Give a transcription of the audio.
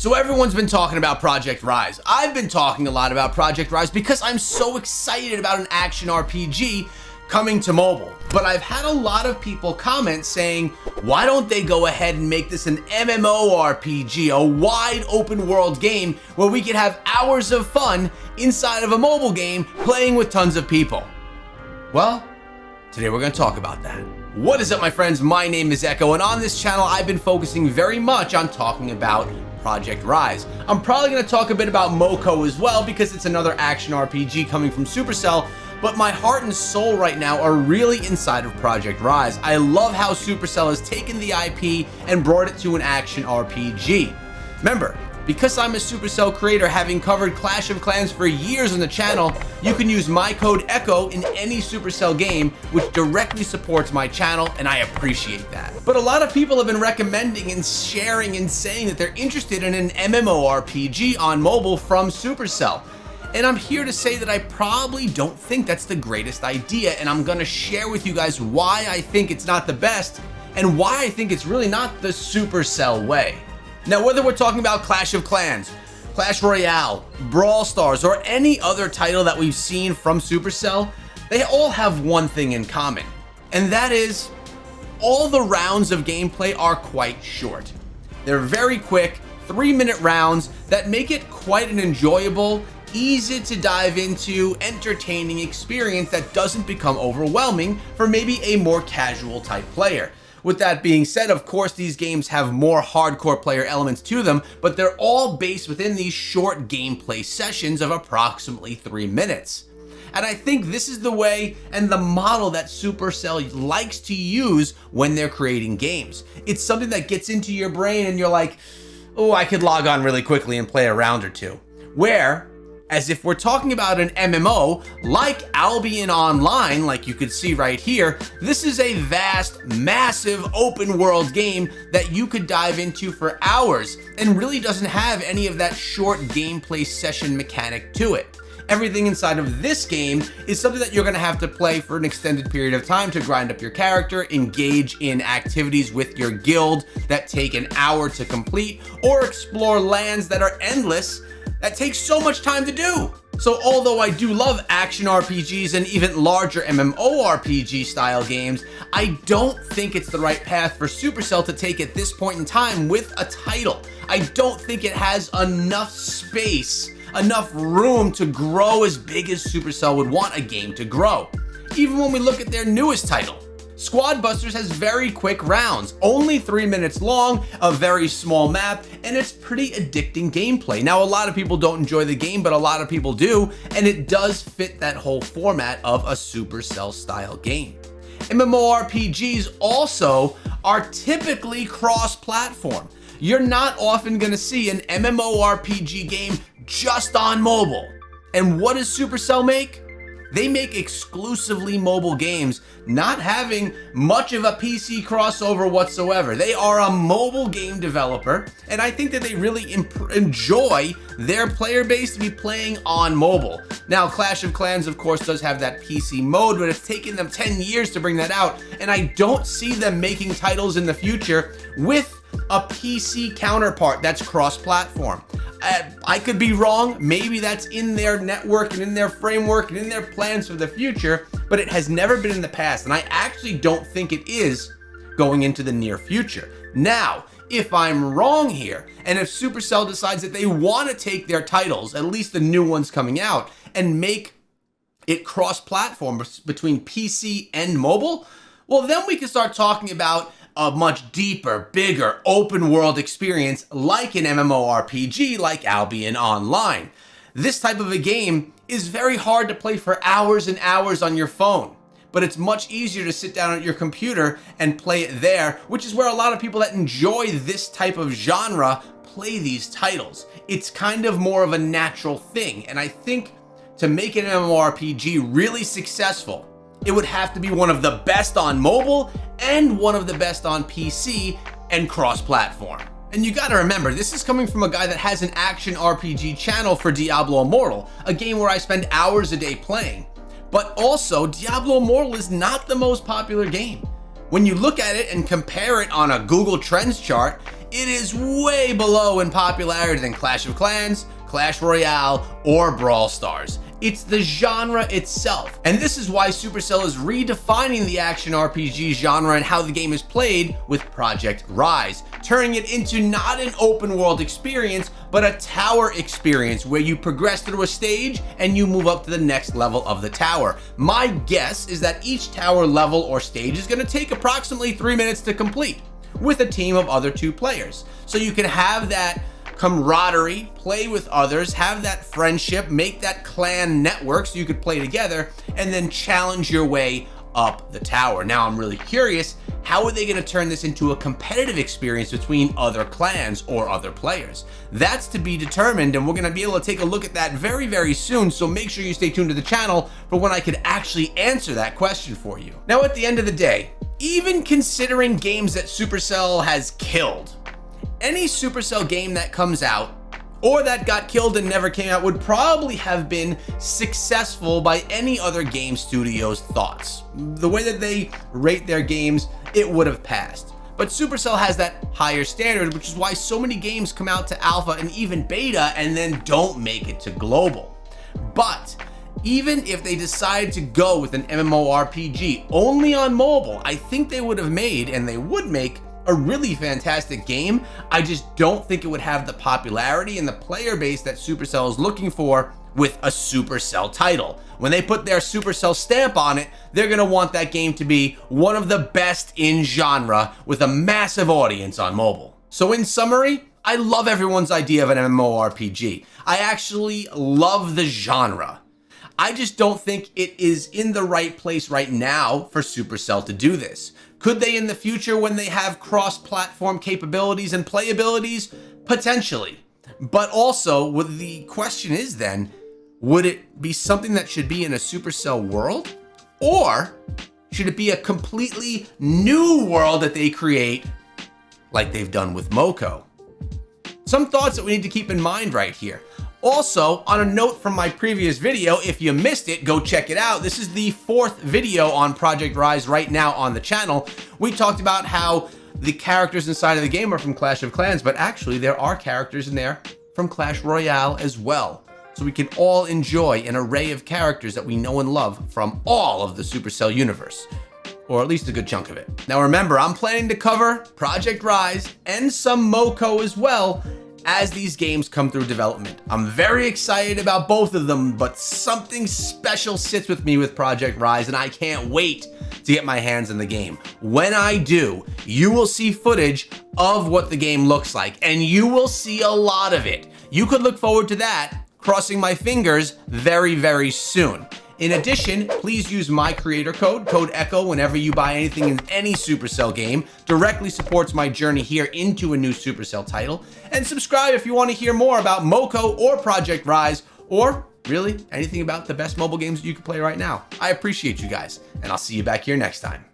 So everyone's been talking about Project Rise. I've been talking a lot about Project Rise because I'm so excited about an action RPG coming to mobile. But I've had a lot of people comment saying, why don't they go ahead and make this an MMORPG, a wide open world game where we could have hours of fun inside of a mobile game playing with tons of people? Well, today we're going to talk about that. What is up, my friends? My name is Echo, and on this channel I've been focusing very much on talking about Project Rise. I'm probably going to talk a bit about Moko as well because it's another action RPG coming from Supercell, but my heart and soul right now are really inside of Project Rise. I love how Supercell has taken the IP and brought it to an action RPG. Remember, because I'm a Supercell creator, having covered Clash of Clans for years on the channel, you can use my code ECHO in any Supercell game, which directly supports my channel, and I appreciate that. But a lot of people have been recommending and sharing and saying that they're interested in an MMORPG on mobile from Supercell. And I'm here to say that I probably don't think that's the greatest idea, and I'm gonna share with you guys why I think it's not the best, and why I think it's really not the Supercell way. Now, whether we're talking about Clash of Clans, Clash Royale, Brawl Stars, or any other title that we've seen from Supercell, they all have one thing in common, and that is all the rounds of gameplay are quite short. They're very quick, 3-minute rounds that make it quite an enjoyable, easy to dive into, entertaining experience that doesn't become overwhelming for maybe a more casual type player. With that being said, of course, these games have more hardcore player elements to them, but they're all based within these short gameplay sessions of approximately 3 minutes. And I think this is the way and the model that Supercell likes to use when they're creating games. It's something that gets into your brain and you're like, oh, I could log on really quickly and play a round or two. Where, as if we're talking about an MMO, like Albion Online, like you could see right here, this is a vast, massive open world game that you could dive into for hours and really doesn't have any of that short gameplay session mechanic to it. Everything inside of this game is something that you're gonna have to play for an extended period of time to grind up your character, engage in activities with your guild that take an hour to complete, or explore lands that are endless that takes so much time to do. So although I do love action RPGs and even larger MMORPG style games, I don't think it's the right path for Supercell to take at this point in time with a title. I don't think it has enough space, enough room to grow as big as Supercell would want a game to grow. Even when we look at their newest title, Squad Busters has very quick rounds, only 3 minutes long, a very small map, and it's pretty addicting gameplay. Now, a lot of people don't enjoy the game, but a lot of people do, and it does fit that whole format of a Supercell style game. MMORPGs also are typically cross-platform. You're not often gonna see an MMORPG game just on mobile. And what does Supercell make? They make exclusively mobile games, not having much of a PC crossover whatsoever. They are a mobile game developer, and I think that they really enjoy their player base to be playing on mobile. Now, Clash of Clans, of course, does have that PC mode, but it's taken them 10 years to bring that out, and I don't see them making titles in the future with a PC counterpart that's cross-platform. I could be wrong, maybe that's in their network and in their framework and in their plans for the future, but it has never been in the past, and I actually don't think it is going into the near future. Now, if I'm wrong here, and if Supercell decides that they want to take their titles, at least the new ones coming out, and make it cross-platform between PC and mobile, well, then we can start talking about a much deeper, bigger, open world experience like an MMORPG like Albion Online. This type of a game is very hard to play for hours and hours on your phone, but it's much easier to sit down at your computer and play it there, which is where a lot of people that enjoy this type of genre play these titles. It's kind of more of a natural thing, and I think to make an MMORPG really successful, it would have to be one of the best on mobile and one of the best on PC and cross-platform. And you gotta remember, this is coming from a guy that has an action RPG channel for Diablo Immortal, a game where I spend hours a day playing. But also, Diablo Immortal is not the most popular game. When you look at it and compare it on a Google Trends chart, it is way below in popularity than Clash of Clans, Clash Royale, or Brawl Stars. It's the genre itself. And this is why Supercell is redefining the action RPG genre and how the game is played with Project Rise, turning it into not an open world experience, but a tower experience where you progress through a stage and you move up to the next level of the tower. My guess is that each tower level or stage is gonna take approximately 3 minutes to complete with a team of other 2 players. So you can have that camaraderie, play with others, have that friendship, make that clan network so you could play together, and then challenge your way up the tower. Now I'm really curious, how are they going to turn this into a competitive experience between other clans or other players? That's to be determined, and we're going to be able to take a look at that very, very soon, so make sure you stay tuned to the channel for when I could actually answer that question for you. Now at the end of the day, even considering games that Supercell has killed, any Supercell game that comes out or that got killed and never came out would probably have been successful by any other game studio's thoughts. The way that they rate their games, it would have passed. But Supercell has that higher standard, which is why so many games come out to alpha and even beta and then don't make it to global. But even if they decide to go with an MMORPG only on mobile, I think they would have made, and they would make, a really fantastic game. I just don't think it would have the popularity and the player base that Supercell is looking for with a Supercell title. When they put their Supercell stamp on it, they're gonna want that game to be one of the best in genre with a massive audience on mobile. So in summary, I love everyone's idea of an MMORPG. I actually love the genre. I just don't think it is in the right place right now for Supercell to do this. Could they in the future when they have cross-platform capabilities and playabilities? Potentially. But also, what the question is then, would it be something that should be in a Supercell world? Or should it be a completely new world that they create like they've done with Moko? Some thoughts that we need to keep in mind right here. Also, on a note from my previous video, if you missed it, go check it out. This is the 4th video on Project Rise right now on the channel. We talked about how the characters inside of the game are from Clash of Clans, but actually there are characters in there from Clash Royale as well. So we can all enjoy an array of characters that we know and love from all of the Supercell universe, or at least a good chunk of it. Now remember, I'm planning to cover Project Rise and some Moko as well as these games come through development. I'm very excited about both of them, but something special sits with me with Project Rise, and I can't wait to get my hands on the game. When I do, you will see footage of what the game looks like, and you will see a lot of it. You could look forward to that, crossing my fingers, very, very soon. In addition, please use my creator code, code ECHO, whenever you buy anything in any Supercell game. Directly supports my journey here into a new Supercell title. And subscribe if you want to hear more about Moko or Project Rise, or really anything about the best mobile games you can play right now. I appreciate you guys, and I'll see you back here next time.